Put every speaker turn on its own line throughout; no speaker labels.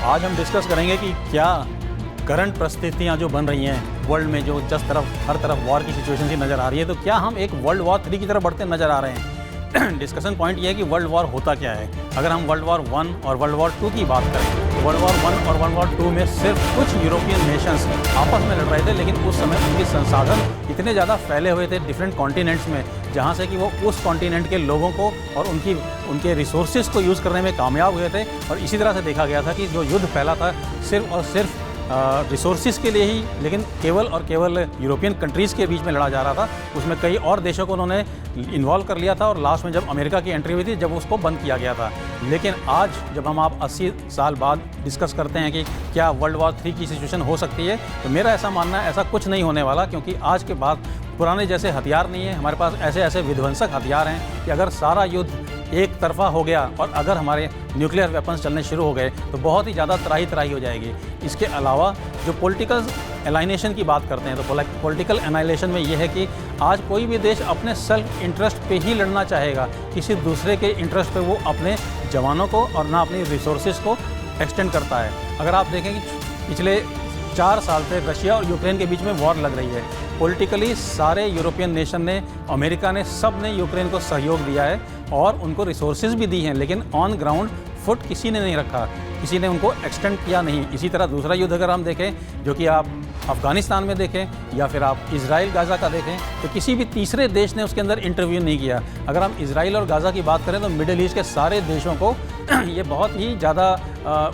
आज हम डिस्कस करेंगे कि क्या करंट परिस्थितियाँ जो बन रही हैं वर्ल्ड में, जो हर तरफ वॉर की सिचुएशन सी नज़र आ रही है, तो क्या हम एक वर्ल्ड वॉर 3 की तरफ बढ़ते नज़र आ रहे हैं। डिस्कशन पॉइंट ये है कि वर्ल्ड वॉर होता क्या है। अगर हम वर्ल्ड वॉर 1 और वर्ल्ड वॉर 2 की बात करें तो वर्ल्ड वॉर 1 और वर्ल्ड वॉर 2 में सिर्फ कुछ यूरोपियन नेशंस आपस में लड़ रहे थे, लेकिन उस समय उनके संसाधन इतने ज़्यादा फैले हुए थे डिफरेंट कॉन्टिनेंट्स में, जहाँ से कि वो उस कॉन्टिनेंट के लोगों को और उनके रिसोर्सेज को यूज़ करने में कामयाब हुए थे। और इसी तरह से देखा गया था कि जो युद्ध फैला था सिर्फ और सिर्फ रिसोर्सेज के लिए ही, लेकिन केवल और केवल यूरोपियन कंट्रीज़ के बीच में लड़ा जा रहा था। उसमें कई और देशों को उन्होंने इन्वॉल्व कर लिया था और लास्ट में जब अमेरिका की एंट्री हुई थी, जब उसको बंद किया गया था। लेकिन आज जब हम आप 80 साल बाद डिस्कस करते हैं कि क्या वर्ल्ड वॉर 3 की सिचुएशन हो सकती है, तो मेरा ऐसा मानना है ऐसा कुछ नहीं होने वाला, क्योंकि आज के बाद पुराने जैसे हथियार नहीं है। हमारे पास ऐसे ऐसे विध्वंसक हथियार हैं कि अगर सारा युद्ध एक तरफा हो गया और अगर हमारे न्यूक्लियर वेपन्स चलने शुरू हो गए तो बहुत ही ज़्यादा त्राही हो जाएगी। इसके अलावा जो पॉलिटिकल एलाइनेशन की बात करते हैं, तो पॉलिटिकल एनाइलेशन में यह है कि आज कोई भी देश अपने सेल्फ इंटरेस्ट पे ही लड़ना चाहेगा, किसी दूसरे के इंटरेस्ट पे वो अपने जवानों को और ना अपनी रिसोर्सेज को एक्सटेंड करता है। अगर आप देखें कि पिछले 4 साल से रशिया और यूक्रेन के बीच में वॉर लग रही है, पॉलिटिकली सारे यूरोपियन नेशन ने, अमेरिका ने, सब ने यूक्रेन को सहयोग दिया है और उनको रिसोर्सेज भी दी हैं, लेकिन ऑन ग्राउंड फुट किसी ने नहीं रखा, किसी ने उनको एक्सटेंड किया नहीं। इसी तरह दूसरा युद्ध अगर हम देखें, जो कि आप अफ़गानिस्तान में देखें या फिर आप इजराइल गाज़ा का देखें, तो किसी भी तीसरे देश ने उसके अंदर इंटरव्यू नहीं किया। अगर हम इजराइल और गाज़ा की बात करें तो मिडिल ईस्ट के सारे देशों को ये बहुत ही ज़्यादा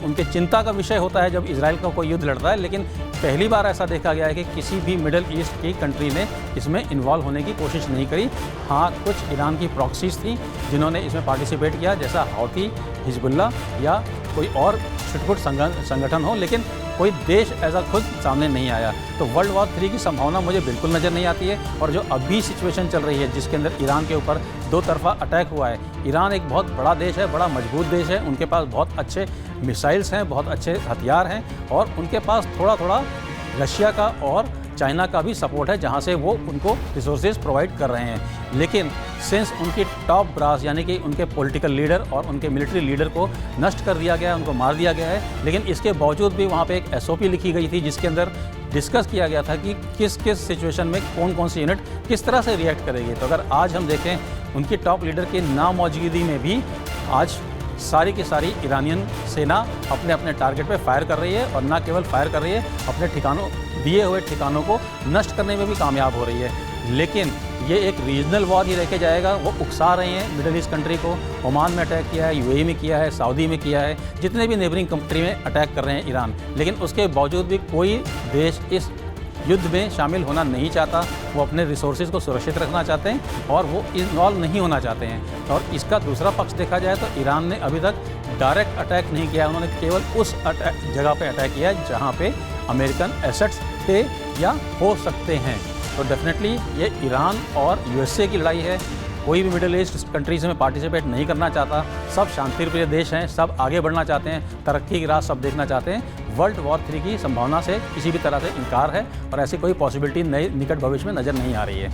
उनके चिंता का विषय होता है जब इजराइल का कोई युद्ध लड़ता है, लेकिन पहली बार ऐसा देखा गया है कि किसी भी मिडिल ईस्ट की कंट्री ने इसमें इन्वॉल्व होने की कोशिश नहीं करी। हाँ, कुछ ईरान की प्रॉक्सीज थी जिन्होंने इसमें पार्टिसिपेट किया, जैसा हौती, हिजबुल्ला या कोई और छुटपुट संगठन हो, लेकिन कोई देश ऐसा खुद सामने नहीं आया। तो वर्ल्ड वॉर 3 की संभावना मुझे बिल्कुल नज़र नहीं आती है। और जो अभी सिचुएशन चल रही है जिसके अंदर ईरान के ऊपर 2 तरफा अटैक हुआ है, ईरान एक बहुत बड़ा देश है, बड़ा मजबूत देश है, उनके पास बहुत अच्छे मिसाइल्स हैं, बहुत अच्छे हथियार हैं और उनके पास थोड़ा थोड़ा रशिया का और चाइना का भी सपोर्ट है, जहां से वो उनको रिसोर्सेज प्रोवाइड कर रहे हैं। लेकिन सिंस उनकी टॉप ब्रास यानी कि उनके पॉलिटिकल लीडर और उनके मिलिट्री लीडर को नष्ट कर दिया गया है, उनको मार दिया गया है, लेकिन इसके बावजूद भी वहाँ पे एक SOP लिखी गई थी जिसके अंदर डिस्कस किया गया था कि किस किस सिचुएशन में कौन कौन सी यूनिट किस तरह से रिएक्ट करेगी। तो अगर आज हम देखें, उनकी टॉप लीडर की नामौजूदगी में भी आज सारी की सारी ईरानियन सेना अपने अपने टारगेट पे फायर कर रही है और ना केवल फायर कर रही है, अपने दिए हुए ठिकानों को नष्ट करने में भी कामयाब हो रही है। लेकिन ये एक रीजनल वॉर ही रह के जाएगा। वो उकसा रहे हैं मिडिल ईस्ट कंट्री को, ओमान में अटैक किया है, UAE में किया है, सऊदी में किया है, जितने भी नेबरिंग कंट्री में अटैक कर रहे हैं ईरान, लेकिन उसके बावजूद भी कोई देश इस युद्ध में शामिल होना नहीं चाहता। वो अपने रिसोर्सेज को सुरक्षित रखना चाहते हैं और वो इन्वॉल्व नहीं होना चाहते हैं। और इसका दूसरा पक्ष देखा जाए तो ईरान ने अभी तक डायरेक्ट अटैक नहीं किया, उन्होंने केवल उस जगह पे अटैक किया है जहाँ पे अमेरिकन एसेट्स थे या हो सकते हैं। तो डेफिनेटली ये ईरान और USA की लड़ाई है। कोई भी मिडिल ईस्ट कंट्रीज में पार्टिसिपेट नहीं करना चाहता, सब शांतिप्रिय देश हैं, सब आगे बढ़ना चाहते हैं, तरक्की की राह सब देखना चाहते हैं। वर्ल्ड वॉर 3 की संभावना से किसी भी तरह से इनकार है और ऐसी कोई पॉसिबिलिटी नए निकट भविष्य में नज़र नहीं आ रही है।